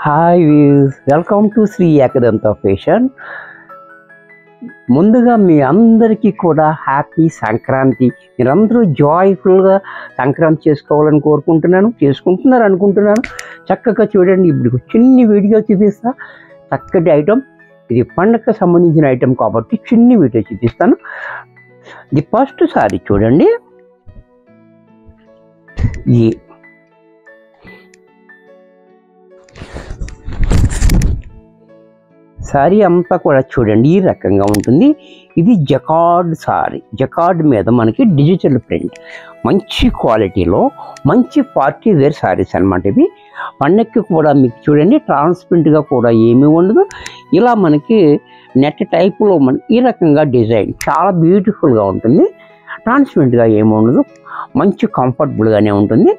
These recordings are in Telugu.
Hi welcome to Shri Ekadanta fashion. ముందుగా మీ అందరికీ కూడా హ్యాపీ సంక్రాంతి. మీరందరూ జాయ్ఫుల్గా సంక్రాంతి చేసుకోవాలని చేసుకుంటున్నారు అనుకుంటున్నాను. చక్కగా చూడండి, ఇప్పుడు చిన్ని వీడియో చూపిస్తా. చక్కటి ఐటమ్, ఇది పండగకు సంబంధించిన ఐటమ్ కాబట్టి చిన్ని వీడియో చూపిస్తాను. ఇది ఫస్ట్ సారీ చూడండి. ఈ సారీ అంతా కూడా చూడండి ఈ రకంగా ఉంటుంది. ఇది జకార్డ్ సారీ. జకార్డ్ మీద మనకి డిజిటల్ ప్రింట్, మంచి క్వాలిటీలో మంచి పార్టీ వేర్ సారీస్ అనమాట. ఇవి పండక్కి కూడా మీకు చూడండి ట్రాన్స్పరెంట్గా కూడా ఏమీ ఉండదు. ఇలా మనకి నెట్ టైప్లో ఈ రకంగా డిజైన్ చాలా బ్యూటిఫుల్గా ఉంటుంది. ట్రాన్స్పరెంట్గా ఏమి ఉండదు, మంచి కంఫర్టబుల్గానే ఉంటుంది.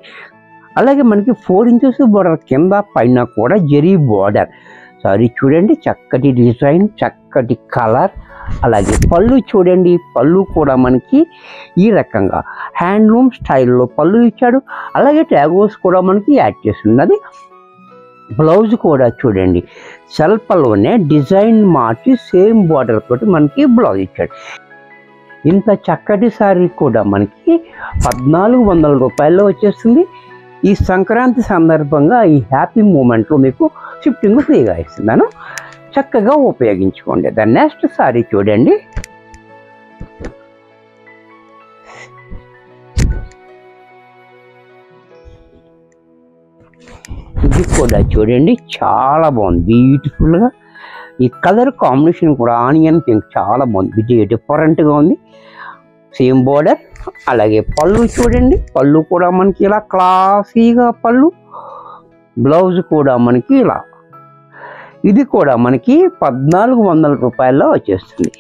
అలాగే మనకి 4 ఇంచెస్ బోర్డర్, కింద పైన కూడా జరీ బోర్డర్. సారీ చూడండి, చక్కటి డిజైన్, చక్కటి కలర్. అలాగే పళ్ళు చూడండి, పళ్ళు కూడా మనకి ఈ రకంగా హ్యాండ్లూమ్ స్టైల్లో పళ్ళు ఇచ్చాడు. అలాగే ట్యాగోస్ కూడా మనకి యాడ్ చేస్తున్నది. బ్లౌజ్ కూడా చూడండి సెల్ఫ్లోనే డిజైన్ మార్చి సేమ్ బార్డర్ తోటి మనకి బ్లౌజ్ ఇచ్చాడు. ఇంత చక్కటి సారీ కూడా మనకి 1400 రూపాయల్లో వచ్చేస్తుంది. ఈ సంక్రాంతి సందర్భంగా ఈ హ్యాపీ మూమెంట్లో మీకు షిఫ్టింగ్ ఫ్రీగా ఇస్తున్నాను. చక్కగా ఉపయోగించుకోండి. దాని నెక్స్ట్ సారీ చూడండి. ఇది కూడా చూడండి చాలా బాగుంది, బ్యూటిఫుల్గా. ఈ కలర్ కాంబినేషన్ కూడా ఆనియన్ పింక్ చాలా బాగుంది, ఇది డిఫరెంట్గా ఉంది. Same border. అలాగే పళ్ళు చూడండి, పళ్ళు కూడా మనకి ఇలా క్లాసీగా పళ్ళు. బ్లౌజ్ కూడా మనకి ఇలా. ఇది కూడా మనకి 1400 రూపాయల్లో వచ్చేస్తుంది.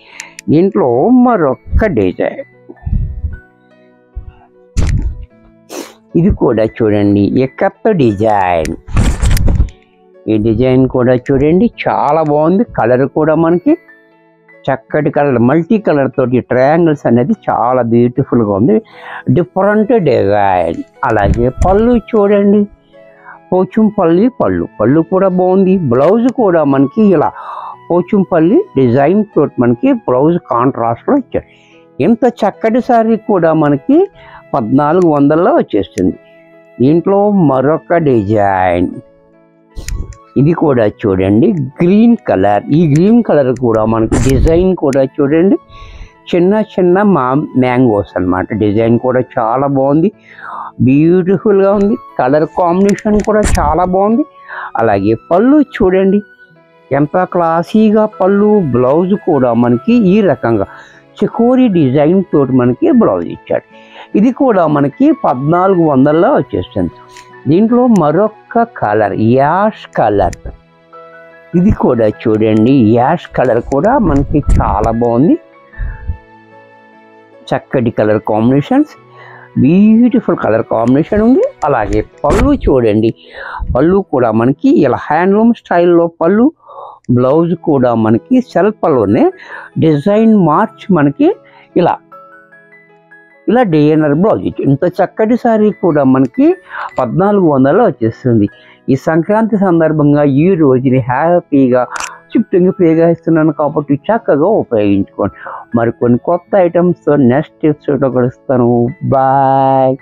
దీంట్లో మరొక డిజైన్, ఇది కూడా చూడండి ఎక్కత్త డిజైన్. ఈ డిజైన్ కూడా చూడండి చాలా బాగుంది. కలర్ కూడా మనకి చక్కటి కలర్, మల్టీ కలర్ తోటి ట్రయాంగిల్స్ అనేది చాలా బ్యూటిఫుల్గా ఉంది, డిఫరెంట్ డిజైన్. అలాగే పళ్ళు చూడండి, పోచంపల్లి పళ్ళు, పళ్ళు కూడా బాగుంది. బ్లౌజ్ కూడా మనకి ఇలా పోచంపల్లి డిజైన్ తోటి మనకి బ్లౌజ్ కాంట్రాస్ట్లో ఇచ్చాడు. ఇంత చక్కటి సారీ కూడా మనకి 1400లో వచ్చేస్తుంది. దీంట్లో మరొక డిజైన్, ఇది కూడా చూడండి గ్రీన్ కలర్. ఈ గ్రీన్ కలర్ కూడా మనకి డిజైన్ కూడా చూడండి చిన్న చిన్న మ్యాంగోస్ అన్నమాట. డిజైన్ కూడా చాలా బాగుంది, బ్యూటిఫుల్గా ఉంది. కలర్ కాంబినేషన్ కూడా చాలా బాగుంది. అలాగే పళ్ళు చూడండి ఎంత క్లాసీగా పళ్ళు. బ్లౌజ్ కూడా మనకి ఈ రకంగా చకోరీ డిజైన్ తోటి మనకి బ్లౌజ్ ఇచ్చాడు. ఇది కూడా మనకి 1400లో వచ్చేస్తుంది. దీంట్లో మరొక కలర్ యాష్ కలర్. ఇది కూడా చూడండి యాష్ కలర్ కూడా మనకి చాలా బాగుంది, చక్కటి colour combinations, beautiful colour combination ఉంది. అలాగే పళ్ళు చూడండి, పళ్ళు కూడా మనకి ఇలా హ్యాండ్లూమ్ స్టైల్లో పళ్ళు. బ్లౌజ్ కూడా మనకి సెల్ఫ్లోనే డిజైన్ మార్చ్ మనకి ఇలా డిజైనర్ బ్లౌజ్. ఇంత చక్కటి సారీ కూడా మనకి 1400లో వచ్చేస్తుంది. ఈ సంక్రాంతి సందర్భంగా ఈ రోజుని హ్యాపీగా షిఫ్టింగ్ ఫ్రీగా ఇస్తున్నాను కాబట్టి చక్కగా ఉపయోగించుకోండి. మరికొన్ని కొత్త ఐటమ్స్తో నెక్స్ట్ ఎపిసోడ్లో కలుస్తాను. బాయ్.